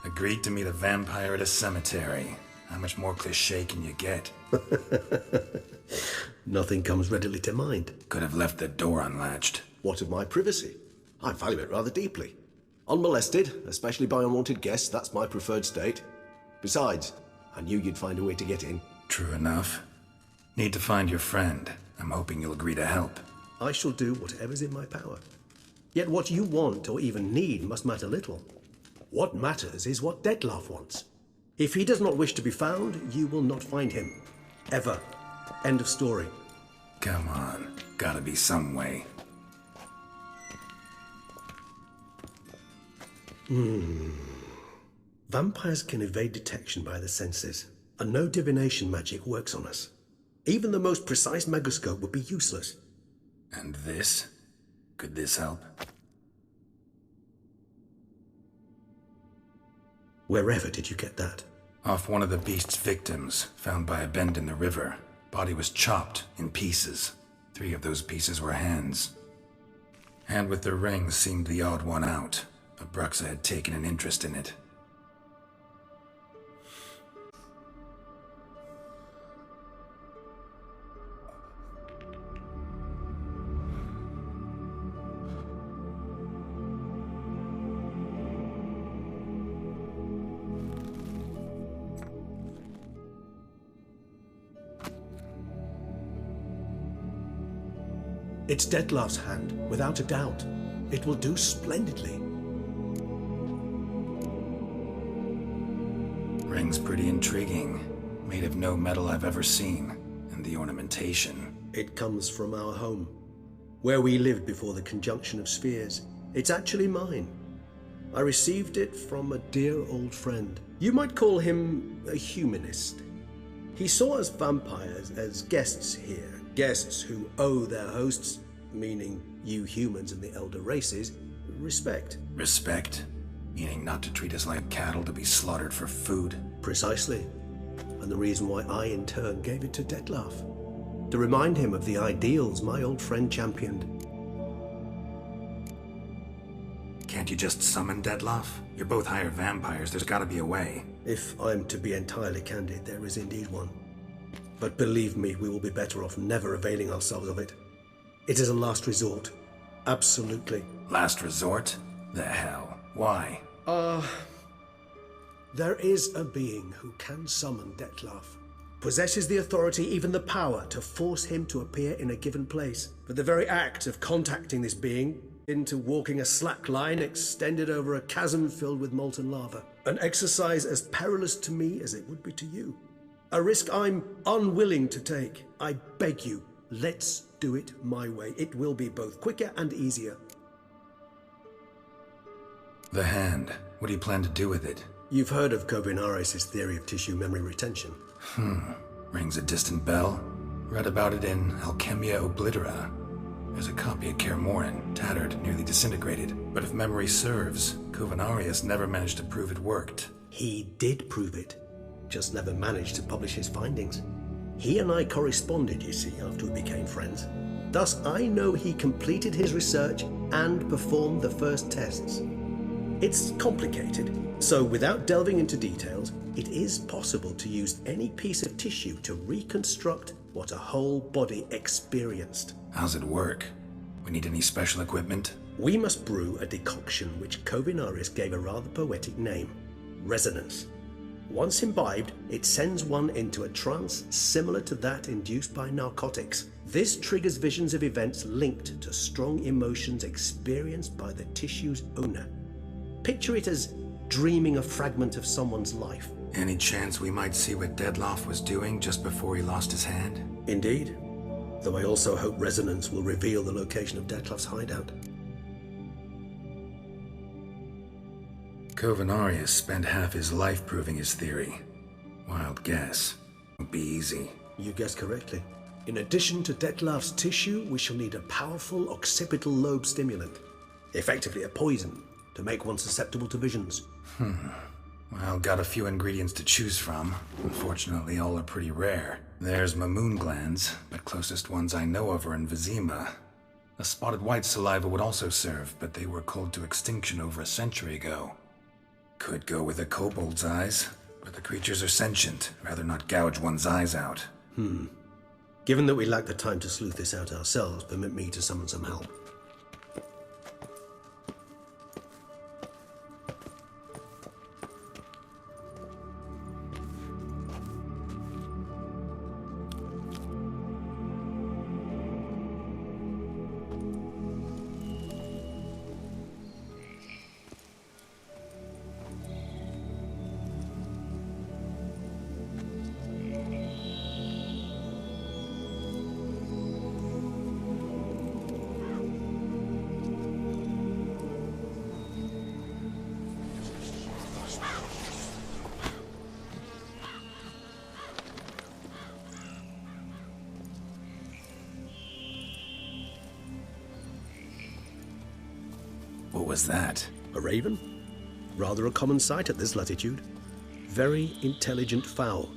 Agreed to meet a vampire at a cemetery. How much more cliché can you get? Nothing comes readily to mind. Could have left the door unlatched. What of my privacy? I value it rather deeply. Unmolested, especially by unwanted guests, that's my preferred state. Besides, I knew you'd find a way to get in. True enough. Need to find your friend. I'm hoping you'll agree to help. I shall do whatever's in my power. Yet what you want or even need must matter little. What matters is what Dettlaff wants. If he does not wish to be found, you will not find him. Ever. End of story. Come on. Gotta be some way. Vampires can evade detection by the senses, and no divination magic works on us. Even the most precise megoscope would be useless. And this? Could this help? Wherever did you get that? Off one of the beast's victims, found by a bend in the river. Body was chopped in pieces. 3 of those pieces were hands. Hand with the ring seemed the odd one out. Abruxa had taken an interest in it. It's Dettlaff's hand, without a doubt. It will do splendidly. Ring's pretty intriguing. Made of no metal I've ever seen. And the ornamentation. It comes from our home, where we lived before the conjunction of spheres. It's actually mine. I received it from a dear old friend. You might call him a humanist. He saw us vampires as guests here. Guests who owe their hosts, meaning you humans and the elder races, respect. Respect? Meaning not to treat us like cattle to be slaughtered for food? Precisely. And the reason why I, in turn, gave it to Dettlaff. To remind him of the ideals my old friend championed. Can't you just summon Dettlaff? You're both hired vampires, there's gotta be a way. If I'm to be entirely candid, there is indeed one. But believe me, we will be better off never availing ourselves of it. It is a last resort. Absolutely. Last resort? The hell? Why? There is a being who can summon Dettlaff. Possesses the authority, even the power, to force him to appear in a given place. But the very act of contacting this being into walking a slack line extended over a chasm filled with molten lava. An exercise as perilous to me as it would be to you. A risk I'm unwilling to take. I beg you, let's do it my way. It will be both quicker and easier. The hand. What do you plan to do with it? You've heard of Kovinaris' theory of tissue memory retention. Rings a distant bell. Read about it in Alchemia Oblitera. There's a copy at Kaer Morhen, tattered, nearly disintegrated. But if memory serves, Kovinaris never managed to prove it worked. He did prove it. Just never managed to publish his findings. He and I corresponded, you see, after we became friends. Thus, I know he completed his research and performed the first tests. It's complicated, so without delving into details, it is possible to use any piece of tissue to reconstruct what a whole body experienced. How's it work? We need any special equipment? We must brew a decoction which Kovinaris gave a rather poetic name, resonance. Once imbibed, it sends one into a trance similar to that induced by narcotics. This triggers visions of events linked to strong emotions experienced by the tissue's owner. Picture it as dreaming a fragment of someone's life. Any chance we might see what Dettlaff was doing just before he lost his hand? Indeed. Though I also hope resonance will reveal the location of Dettlaff's hideout. Kovinaris spent half his life proving his theory. Wild guess. Won't be easy. You guessed correctly. In addition to Dettlaff's tissue, we shall need a powerful occipital lobe stimulant. Effectively a poison, to make one susceptible to visions. Well, got a few ingredients to choose from. Unfortunately, all are pretty rare. There's Mamoon glands, but closest ones I know of are in Vizima. A spotted white saliva would also serve, but they were cold to extinction over a century ago. Could go with a kobold's eyes, but the creatures are sentient. Rather not gouge one's eyes out. Given that we lack the time to sleuth this out ourselves, permit me to summon some help. What was that? A raven? Rather a common sight at this latitude. Very intelligent fowl.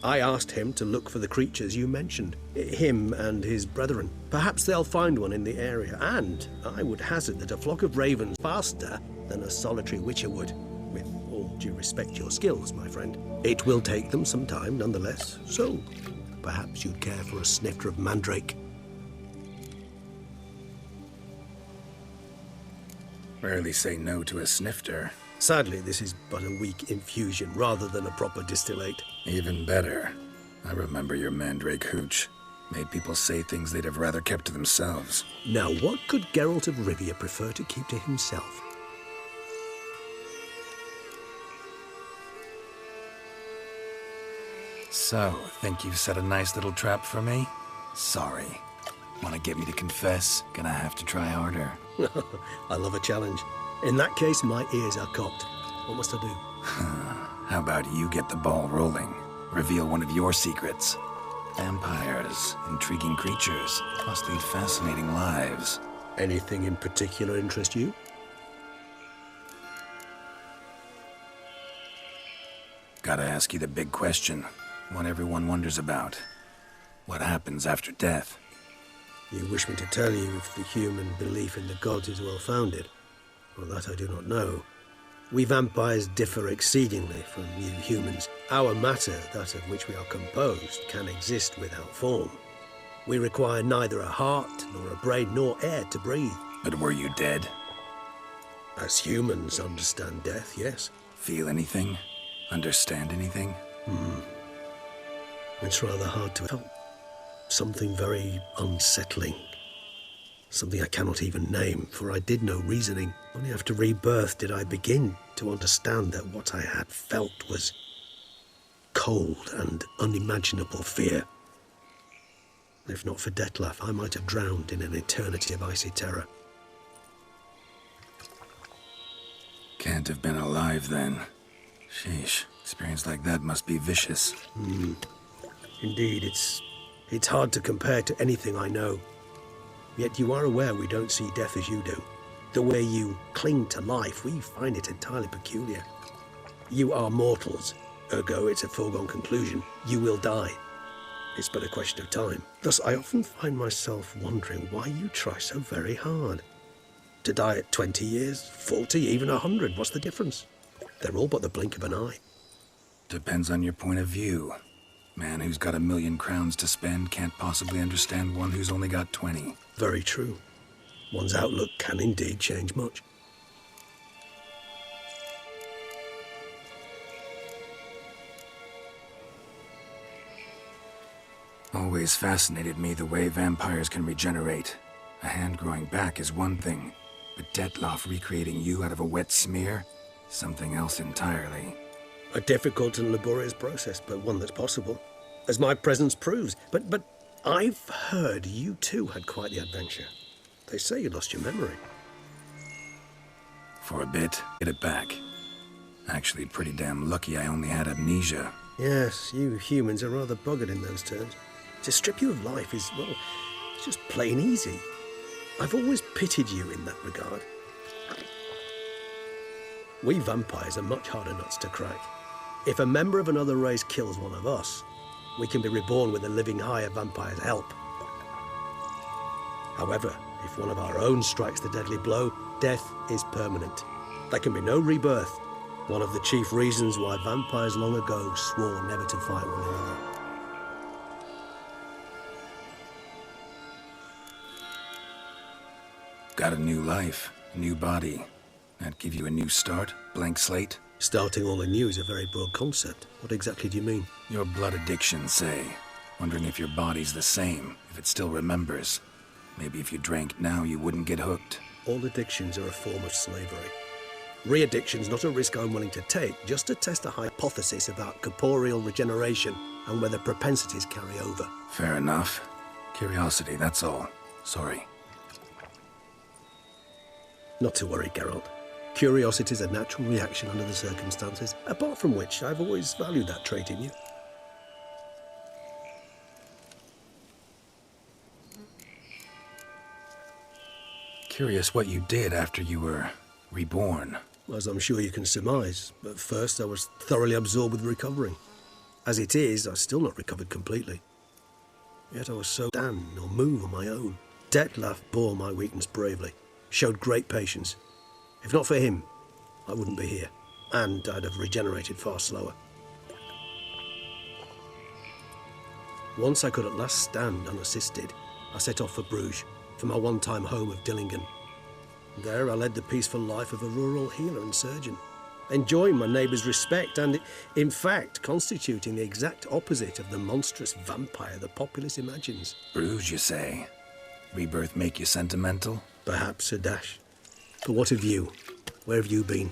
I asked him to look for the creatures you mentioned. Him and his brethren. Perhaps they'll find one in the area, and I would hazard that a flock of ravens faster than a solitary witcher would. With all due respect to your skills, my friend. It will take them some time, nonetheless. So, perhaps you'd care for a snifter of mandrake. Rarely say no to a snifter. Sadly, this is but a weak infusion rather than a proper distillate. Even better. I remember your mandrake hooch. Made people say things they'd have rather kept to themselves. Now, what could Geralt of Rivia prefer to keep to himself? So, think you've set a nice little trap for me? Sorry. Want to get me to confess? Gonna have to try harder. I love a challenge. In that case, my ears are cocked. What must I do? How about you get the ball rolling? Reveal one of your secrets. Vampires, intriguing creatures, must lead fascinating lives. Anything in particular interest you? Gotta ask you the big question. One everyone wonders about. What happens after death? You wish me to tell you if the human belief in the gods is well founded? Well, that I do not know. We vampires differ exceedingly from you humans. Our matter, that of which we are composed, can exist without form. We require neither a heart, nor a brain, nor air to breathe. But were you dead? As humans understand death, yes. Feel anything? Understand anything? It's rather hard to tell. Something very unsettling. Something I cannot even name, for I did no reasoning. Only after rebirth did I begin to understand that what I had felt was cold and unimaginable fear. If not for Dettlaff, I might have drowned in an eternity of icy terror. Can't have been alive then. Sheesh, experience like that must be vicious. Indeed, it's hard to compare to anything I know. Yet you are aware we don't see death as you do. The way you cling to life, we find it entirely peculiar. You are mortals, ergo it's a foregone conclusion. You will die. It's but a question of time. Thus, I often find myself wondering why you try so very hard. To die at 20 years, 40, even 100, what's the difference? They're all but the blink of an eye. Depends on your point of view. Man who's got 1,000,000 crowns to spend can't possibly understand one who's only got 20. Very true. One's outlook can indeed change much. Always fascinated me the way vampires can regenerate. A hand growing back is one thing, but Dettlaff recreating you out of a wet smear? Something else entirely. A difficult and laborious process, but one that's possible, as my presence proves. But I've heard you too had quite the adventure. They say you lost your memory. For a bit, get it back. Actually, pretty damn lucky I only had amnesia. Yes, you humans are rather buggered in those terms. To strip you of life is, well, it's just plain easy. I've always pitied you in that regard. We vampires are much harder nuts to crack. If a member of another race kills one of us, we can be reborn with a living higher vampire's help. However, if one of our own strikes the deadly blow, death is permanent. There can be no rebirth, One of the chief reasons why vampires long ago swore never to fight one another. Got a new life, a new body. That give you a new start? Blank slate? Starting all anew is a very broad concept. What exactly do you mean? Your blood addiction, say. Wondering if your body's the same, if it still remembers. Maybe if you drank now, you wouldn't get hooked. All addictions are a form of slavery. Re-addiction's not a risk I'm willing to take, just to test a hypothesis about corporeal regeneration and whether propensities carry over. Fair enough. Curiosity, that's all. Sorry. Not to worry, Geralt. Curiosity is a natural reaction under the circumstances, apart from which I've always valued that trait in you. Curious what you did after you were reborn. As I'm sure you can surmise, at first I was thoroughly absorbed with recovering. As it is, I've still not recovered completely. Yet I was so stand or move on my own. Detlef bore my weakness bravely, showed great patience. If not for him, I wouldn't be here, and I'd have regenerated far slower. Once I could at last stand unassisted, I set off for Bruges, for my one-time home of Dillingen. There I led the peaceful life of a rural healer and surgeon, enjoying my neighbours' respect and, in fact, constituting the exact opposite of the monstrous vampire the populace imagines. Bruges, you say? Rebirth make you sentimental? Perhaps a dash. But what of you? Where have you been?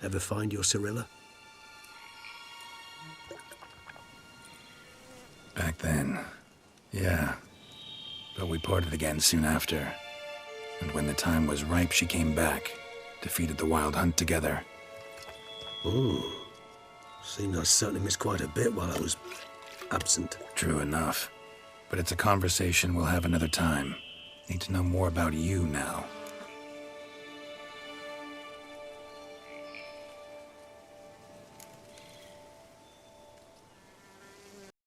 Ever find your Cirilla? Back then, yeah. But we parted again soon after. And when the time was ripe, she came back. Defeated the Wild Hunt together. Seems I certainly missed quite a bit while I was absent. True enough. But it's a conversation we'll have another time. Need to know more about you now.